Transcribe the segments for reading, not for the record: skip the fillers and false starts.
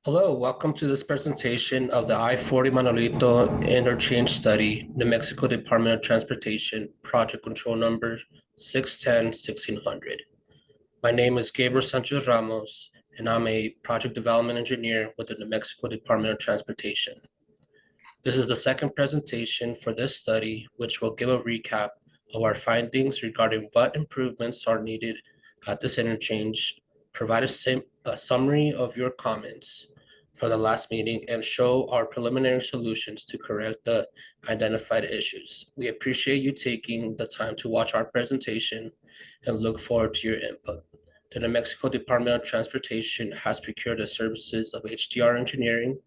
Hello, welcome to this presentation of the I-40 Manuelito Interchange Study, New Mexico Department of Transportation, project control number 610-1600. My name is Gabriel Sanchez Ramos, and I'm a project development engineer with the New Mexico Department of Transportation. This is the second presentation for this study, which will give a recap of our findings regarding what improvements are needed at this interchange, provide a summary of your comments for the last meeting, and show our preliminary solutions to correct the identified issues. We appreciate you taking the time to watch our presentation and look forward to your input. The New Mexico Department of Transportation has procured the services of HDR Engineering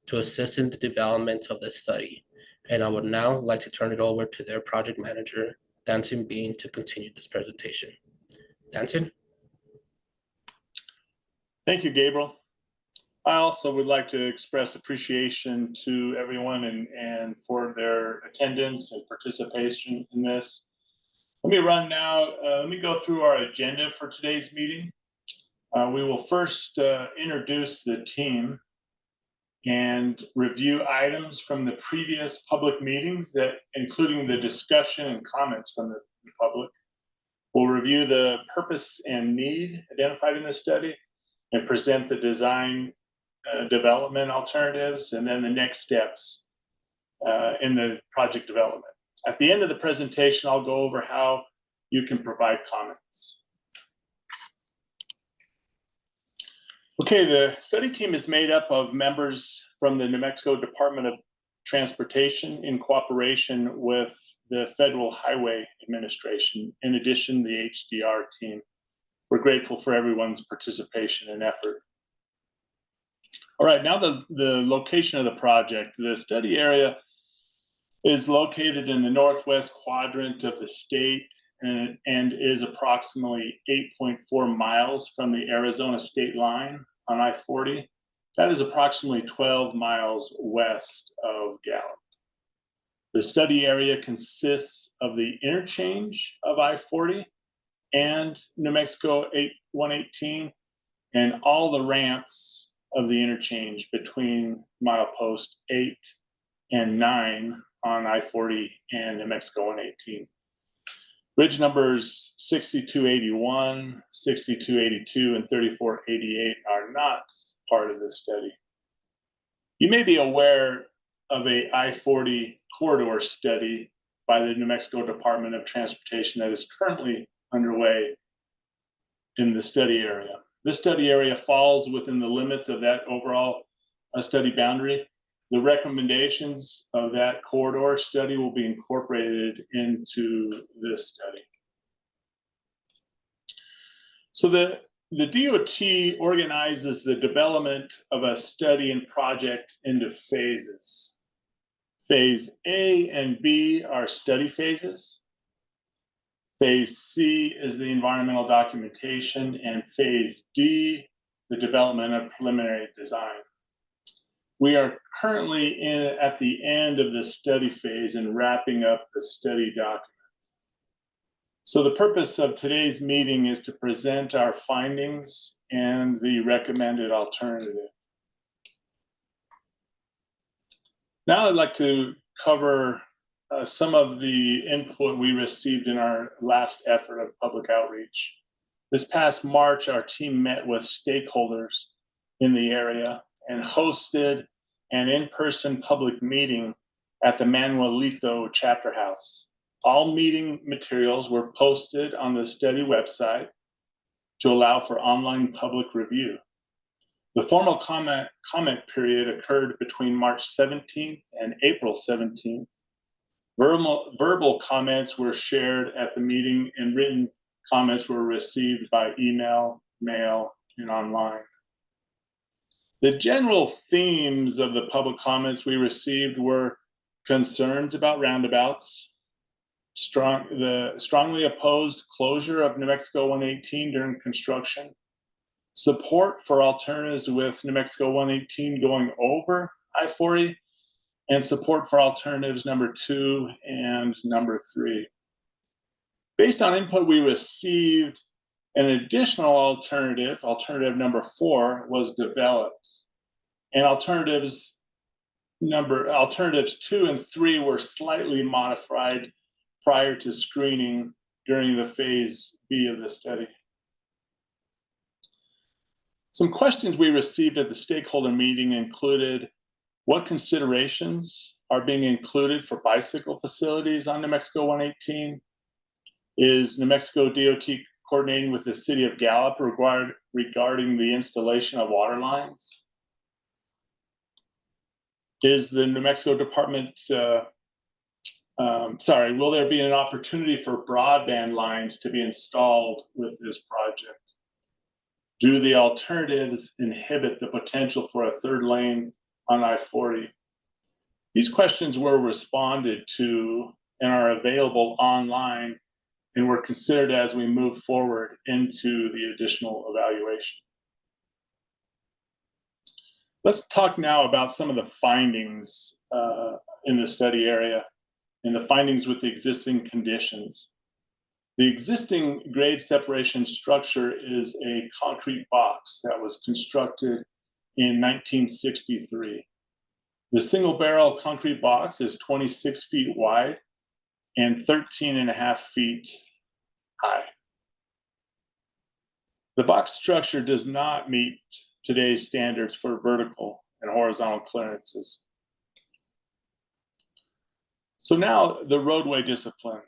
to assist in the development of this study. And I would now like to turn it over to their project manager, Danton Bean, to continue this presentation. Danton? Thank you, Gabriel. I also would like to express appreciation to everyone and for their attendance and participation in this. Let me go through our agenda for today's meeting. We will first introduce the team and review items from the previous public meetings, including the discussion and comments from the public. We'll review the purpose and need identified in the study and present the design development alternatives, and then the next steps in the project development. At the end of the presentation, I'll go over how you can provide comments. Okay, the study team is made up of members from the New Mexico Department of Transportation in cooperation with the Federal Highway Administration. In addition, the HDR team. We're grateful for everyone's participation and effort. All right, now the location of the project. The study area is located in the northwest quadrant of the state and is approximately 8.4 miles from the Arizona state line on I-40. That is approximately 12 miles west of Gallup. The study area consists of the interchange of I-40 and New Mexico 118 and all the ramps of the interchange between milepost 8 and 9 on I-40 and New Mexico 118. Bridge numbers 6281, 6282, and 3488 are not part of this study. You may be aware of a I-40 corridor study by the New Mexico Department of Transportation that is currently underway in the study area. This study area falls within the limits of that overall study boundary. The recommendations of that corridor study will be incorporated into this study. So the DOT organizes the development of a study and project into phases. Phase A and B are study phases. Phase C is the environmental documentation, and Phase D, the development of preliminary design. We are currently at the end of the study phase and wrapping up the study document. So the purpose of today's meeting is to present our findings and the recommended alternative. Now I'd like to cover some of the input we received in our last effort of public outreach. This past March, our team met with stakeholders in the area and hosted an in-person public meeting at the Manuelito chapter house. All meeting materials were posted on the study website to allow for online public review. The formal comment period occurred between March 17th and April 17th. Verbal comments were shared at the meeting, and written comments were received by email, mail, and online. The general themes of the public comments we received were concerns about roundabouts, the strongly opposed closure of New Mexico 118 during construction, support for alternatives with New Mexico 118 going over I-40, and support for alternatives number 2 and number 3. Based on input we received, an additional alternative number 4, was developed. And alternatives 2 and 3 were slightly modified prior to screening during the phase B of the study. Some questions we received at the stakeholder meeting included: what considerations are being included for bicycle facilities on New Mexico 118? Is New Mexico DOT coordinating with the city of Gallup regarding the installation of water lines? Is the New Mexico Department, will there be an opportunity for broadband lines to be installed with this project? Do the alternatives inhibit the potential for a third lane on I-40? These questions were responded to and are available online and were considered as we move forward into the additional evaluation. Let's talk now about some of the findings in the study area and the findings with the existing conditions. The existing grade separation structure is a concrete box that was constructed in 1963. The single barrel concrete box is 26 feet wide and 13.5 feet high. The box structure does not meet today's standards for vertical and horizontal clearances. So now the roadway discipline.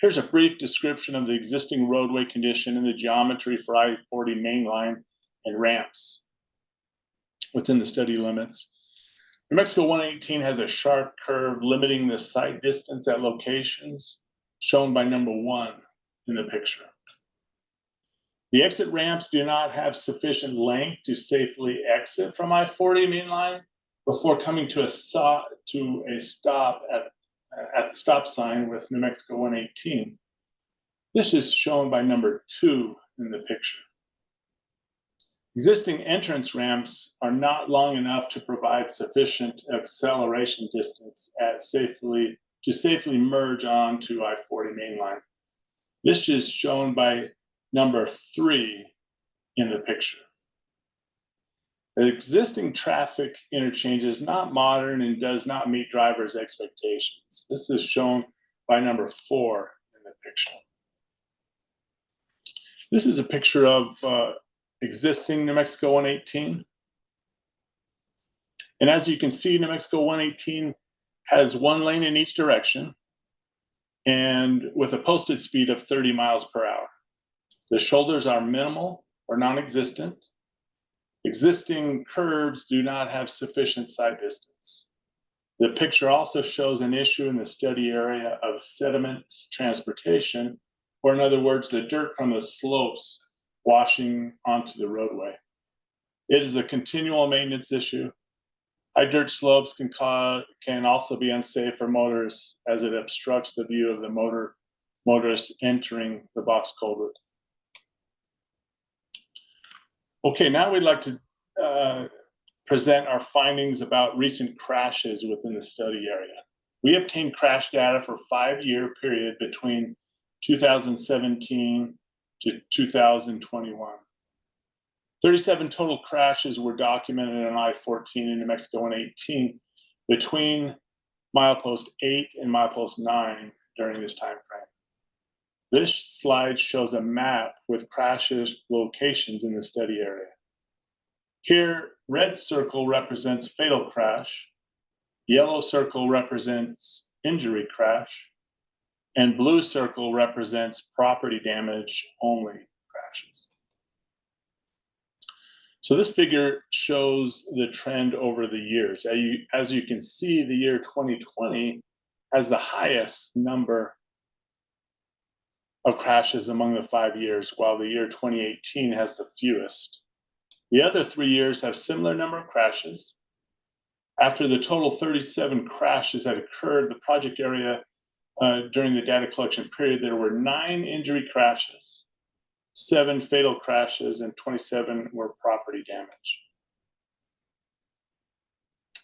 Here's a brief description of the existing roadway condition and the geometry for I-40 mainline and ramps within the study limits. New Mexico 118 has a sharp curve limiting the sight distance at locations shown by number 1 in the picture. The exit ramps do not have sufficient length to safely exit from I-40 mainline before coming to a stop at the stop sign with New Mexico 118. This is shown by number 2 in the picture. Existing entrance ramps are not long enough to provide sufficient acceleration distance to safely merge onto I-40 mainline. This is shown by number 3 in the picture. The existing traffic interchange is not modern and does not meet drivers' expectations. This is shown by number 4 in the picture. This is a picture of existing New Mexico 118. And as you can see, New Mexico 118 has 1 lane in each direction and with a posted speed of 30 miles per hour. The shoulders are minimal or non-existent. Existing curves do not have sufficient sight distance. The picture also shows an issue in the study area of sediment transportation, or in other words, the dirt from the slopes washing onto the roadway. It is a continual maintenance issue. High dirt slopes can also be unsafe for motorists as it obstructs the view of the motorists entering the box culvert. Okay, now we'd like to present our findings about recent crashes within the study area. We obtained crash data for a 5-year period between 2017 to 2021. 37 total crashes were documented on I-14 in New Mexico 118 between milepost 8 and milepost 9 during this time frame. This slide shows a map with crashes locations in the study area. Here, red circle represents fatal crash, yellow circle represents injury crash, and blue circle represents property damage only crashes. So this figure shows the trend over the years. As you can see, the year 2020 has the highest number of crashes among the 5 years, while the year 2018 has the fewest. The other 3 years have similar number of crashes. After the total 37 crashes that occurred, the project area during the data collection period, there were 9 injury crashes, 7 fatal crashes, and 27 were property damage.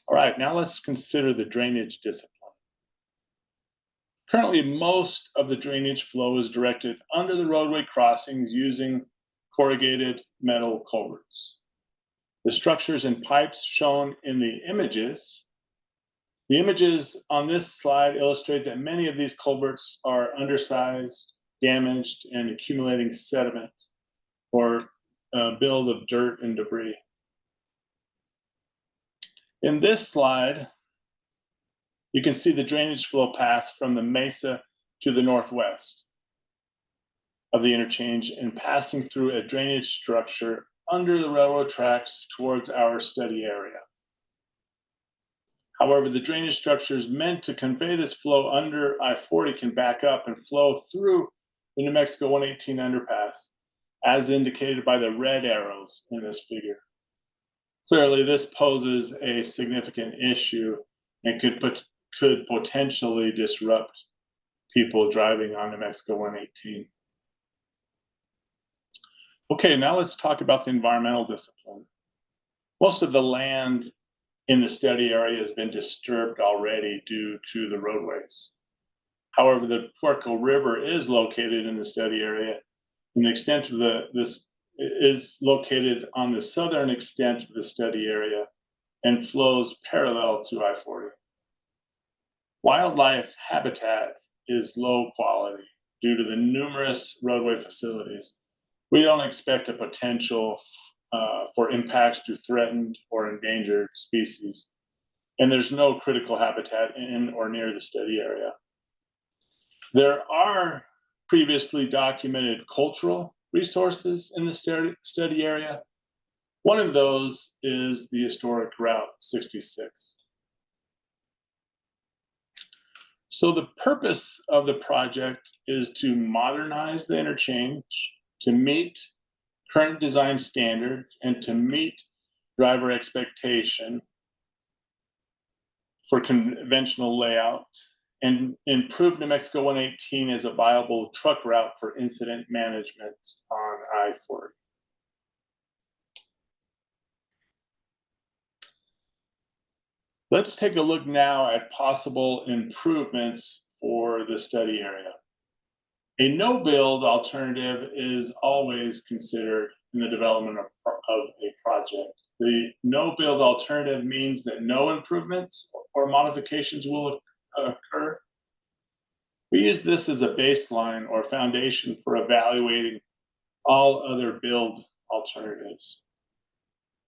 All right, now let's consider the drainage discipline. Currently, most of the drainage flow is directed under the roadway crossings using corrugated metal culverts. The structures and pipes shown in the images on this slide illustrate that many of these culverts are undersized, damaged, and accumulating sediment or build of dirt and debris. In this slide, you can see the drainage flow pass from the mesa to the northwest of the interchange and passing through a drainage structure under the railroad tracks towards our study area. However, the drainage structures meant to convey this flow under I-40 can back up and flow through the New Mexico 118 underpass, as indicated by the red arrows in this figure. Clearly, this poses a significant issue and could potentially disrupt people driving on New Mexico 118. Okay, now let's talk about the environmental discipline. Most of the land in the study area has been disturbed already due to the roadways. However, the Puerco River is located in the study area, and the extent of this is located on the southern extent of the study area and flows parallel to I-40. Wildlife habitat is low quality due to the numerous roadway facilities. We don't expect a potential for impacts to threatened or endangered species, and there's no critical habitat in or near the study area. There are previously documented cultural resources in the study area. One of those is the historic Route 66. So the purpose of the project is to modernize the interchange, to meet current design standards, and to meet driver expectation for conventional layout, and improve New Mexico 118 as a viable truck route for incident management on I-40. Let's take a look now at possible improvements for the study area. A no-build alternative is always considered in the development of a project. The no-build alternative means that no improvements or modifications will occur. We use this as a baseline or foundation for evaluating all other build alternatives.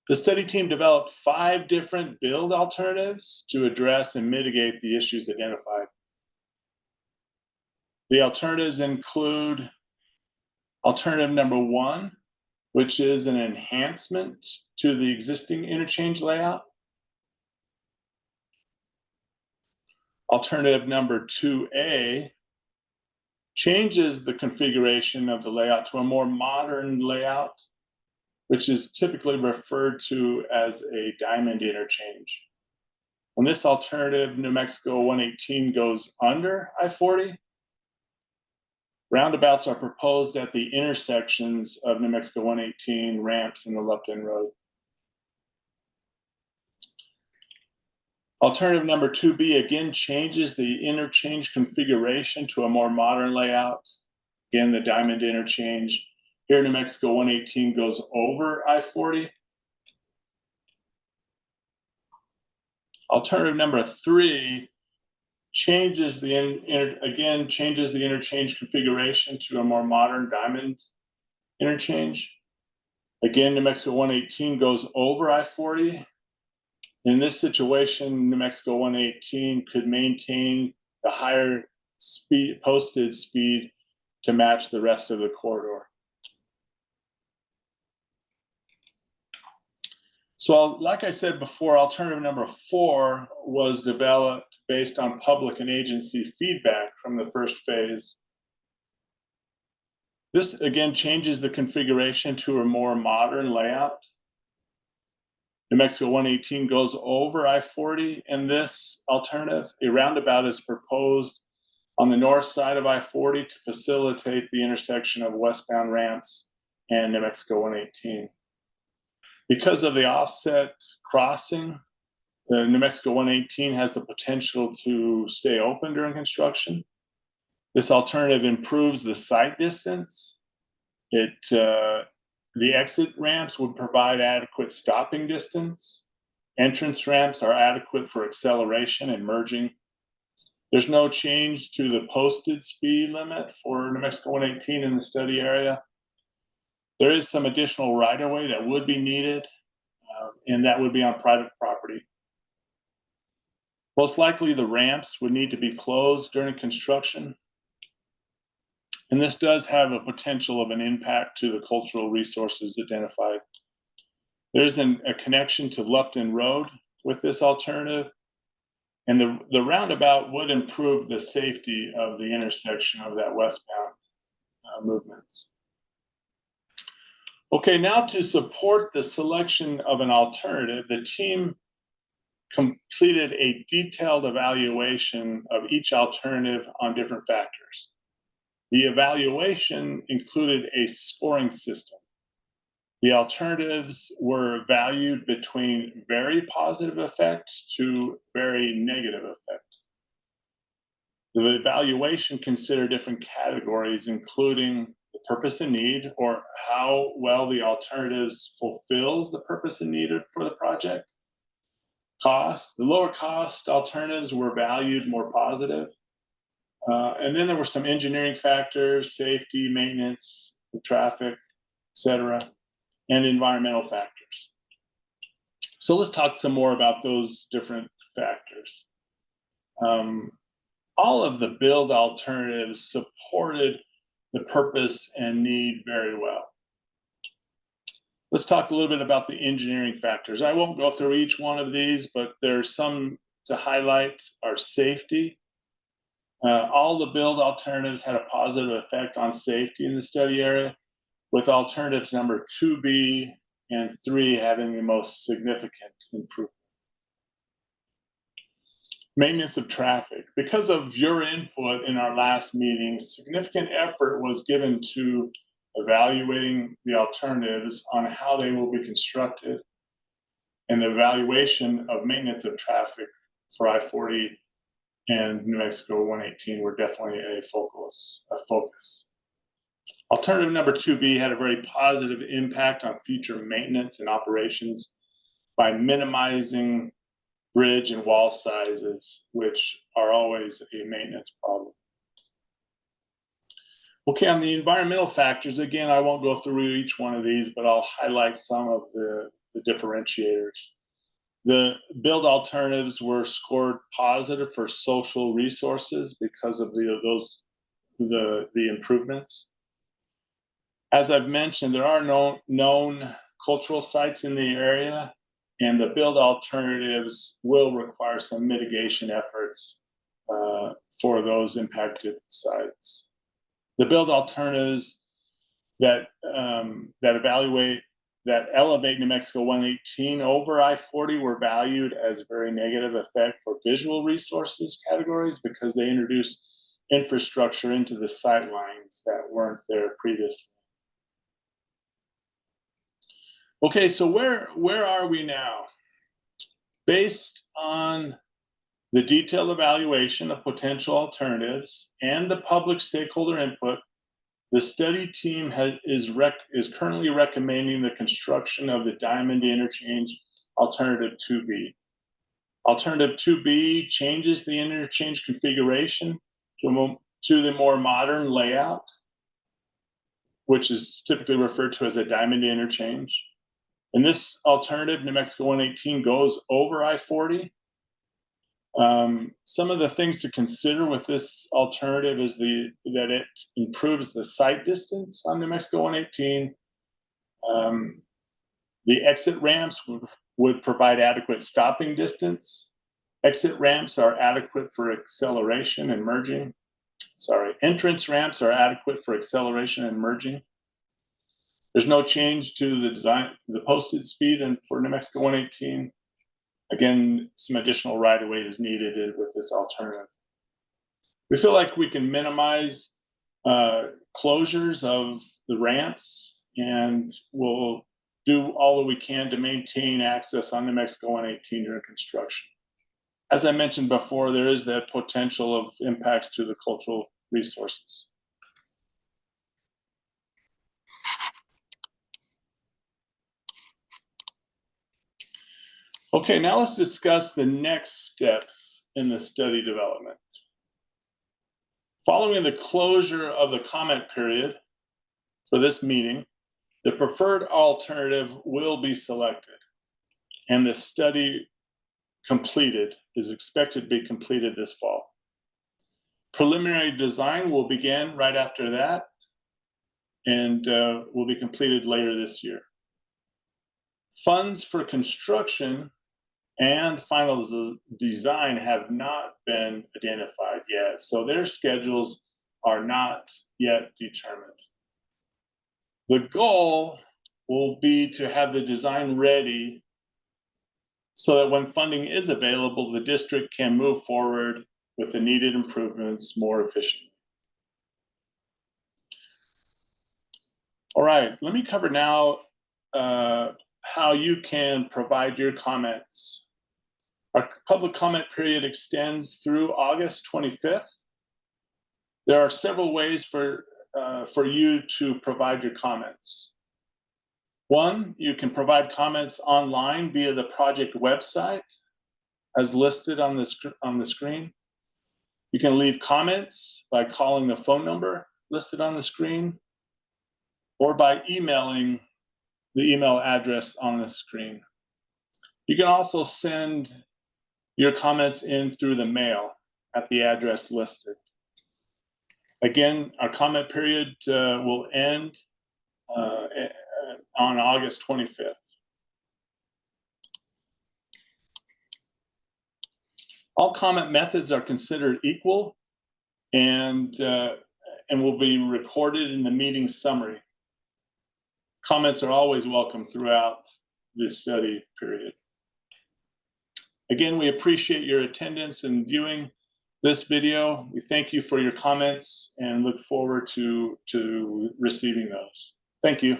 The study team developed 5 different build alternatives to address and mitigate the issues identified. The alternatives include alternative number 1, which is an enhancement to the existing interchange layout. Alternative number 2A changes the configuration of the layout to a more modern layout, which is typically referred to as a diamond interchange. On this alternative, New Mexico 118 goes under I-40. Roundabouts are proposed at the intersections of New Mexico 118 ramps and the Lupton Road. Alternative number 2B again changes the interchange configuration to a more modern layout. Again, the diamond interchange. Here, New Mexico 118 goes over I-40. Alternative number 3 changes the interchange configuration to a more modern diamond interchange. Again, New Mexico 118 goes over I-40. In this situation, New Mexico 118 could maintain the higher speed, posted speed, to match the rest of the corridor. So like I said before, alternative number 4 was developed based on public and agency feedback from the first phase. This again changes the configuration to a more modern layout. New Mexico 118 goes over I-40. In this alternative, a roundabout is proposed on the north side of I-40 to facilitate the intersection of westbound ramps and New Mexico 118. Because of the offset crossing, the New Mexico 118 has the potential to stay open during construction. This alternative improves the sight distance. It The exit ramps would provide adequate stopping distance. Entrance ramps are adequate for acceleration and merging. There's no change to the posted speed limit for New Mexico 118 in the study area. There is some additional right-of-way that would be needed, and that would be on private property. Most likely the ramps would need to be closed during construction. And this does have a potential of an impact to the cultural resources identified. There's a connection to Lupton Road with this alternative, and the roundabout would improve the safety of the intersection of that westbound movements. Okay, now to support the selection of an alternative, the team completed a detailed evaluation of each alternative on different factors. The evaluation included a scoring system. The alternatives were valued between very positive effect to very negative effect. The evaluation considered different categories, including the purpose and need, or how well the alternatives fulfills the purpose and need for the project. Cost, the lower cost alternatives were valued more positive. And then there were some engineering factors, safety, maintenance, traffic, etc., and environmental factors. So let's talk some more about those different factors. All of the build alternatives supported the purpose and need very well. Let's talk a little bit about the engineering factors. I won't go through each one of these, but there's some to highlight. Our safety. All the build alternatives had a positive effect on safety in the study area, with alternatives number 2B and 3 having the most significant improvement. Maintenance of traffic. Because of your input in our last meeting, significant effort was given to evaluating the alternatives on how they will be constructed, and the evaluation of maintenance of traffic for I-40 and New Mexico 118 were definitely a focus. Alternative number 2B had a very positive impact on future maintenance and operations by minimizing bridge and wall sizes, which are always a maintenance problem. Okay, on the environmental factors, again, I won't go through each one of these, but I'll highlight some of the differentiators. The build alternatives were scored positive for social resources because of the improvements. As I've mentioned, there are known cultural sites in the area, and the build alternatives will require some mitigation efforts for those impacted sites. The build alternatives that elevate New Mexico 118 over I-40 were valued as very negative effect for visual resources categories because they introduced infrastructure into the sight lines that weren't there previously. Okay, so where are we now? Based on the detailed evaluation of potential alternatives and the public stakeholder input, the study team is currently recommending the construction of the Diamond Interchange Alternative 2B. Alternative 2B changes the interchange configuration to the more modern layout, which is typically referred to as a diamond interchange. In this alternative, New Mexico 118 goes over I-40. Some of the things to consider with this alternative is that it improves the sight distance on New Mexico 118. The exit ramps would provide adequate stopping distance. Exit ramps are adequate for acceleration and merging. Entrance ramps are adequate for acceleration and merging. There's no change to the design, the posted speed, and for New Mexico 118. Again, some additional right-of-way is needed with this alternative. We feel like we can minimize closures of the ramps, and we'll do all that we can to maintain access on New Mexico 118 during construction. As I mentioned before, there is that potential of impacts to the cultural resources. Okay, now let's discuss the next steps in the study development. Following the closure of the comment period for this meeting, the preferred alternative will be selected, and the study is expected to be completed this fall. Preliminary design will begin right after that and will be completed later this year. Funds for construction and final design have not been identified yet, so their schedules are not yet determined. The goal will be to have the design ready so that when funding is available, the district can move forward with the needed improvements more efficiently. All right, let me cover now how you can provide your comments. Our public comment period extends through August 25th. There are several ways for you to provide your comments. One, you can provide comments online via the project website as listed on the screen. You can leave comments by calling the phone number listed on the screen or by emailing the email address on the screen. You can also send your comments in through the mail at the address listed. Again, our comment period will end on August 25th. All comment methods are considered equal and will be recorded in the meeting summary. Comments are always welcome throughout the study period. Again, we appreciate your attendance and viewing this video. We thank you for your comments and look forward to receiving those. Thank you.